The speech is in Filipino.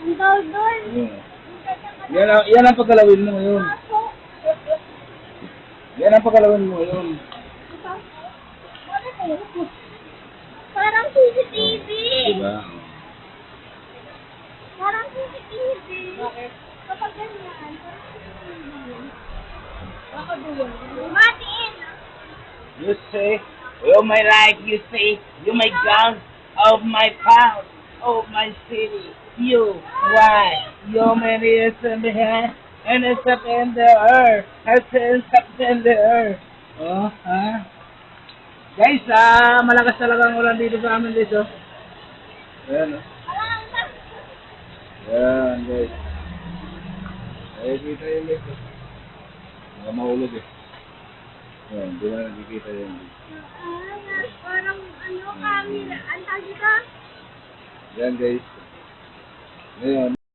Ang daldal. Yan ang pagkalawin mo ngayon. Yan ang pagkalawin mo ngayon. Parang CCTV. Diba? Parang CCTV. Bakit? Kapag ganyan, parang CCTV. Bakit doon? Matiin. You say, you may like, you say, you may gun of my pound, of my city. You, why? You may listen behind, and it's up in the earth. It's up in the earth. Oh, ha? Guys, malakas talaga ang ulan dito sa amin dito. Ayan, oh. Ayan, guys. Ay, kita yun dito. Baka mahulog eh. Ayan, di ba nakikita yun? Parang ano, camera. Ang tawag dito? Ayan, guys. Ngayon,